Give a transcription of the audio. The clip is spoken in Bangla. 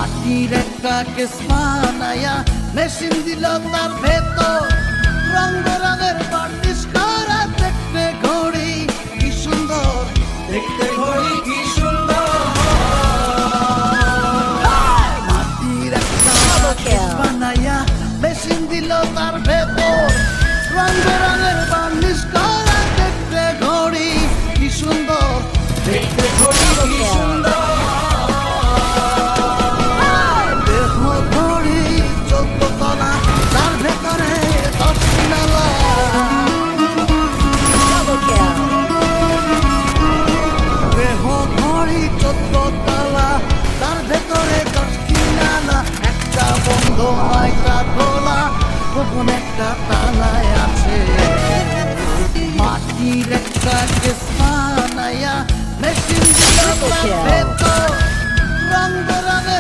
মাটির একটা কেস বানায়া মেশিন দিল তার ভেতর, রং বেরঙের বার্নিশ করা দেখতে ঘড়ি কি সুন্দর, দেখতে ঘড়ি কি সুন্দর। মাটির একটা কেস বানায়া মেশিন দিল তার ভেতর, রং বেরঙের বার্নিশ করা দেখতে ঘড়ি কি সুন্দর, দেখতে ঘড়ি কি সুন্দর। গোপন একটা তালায় আছে, মাটির একটা কেস বানায়া মেশিন দিল তার ভেতর, রং বেরঙের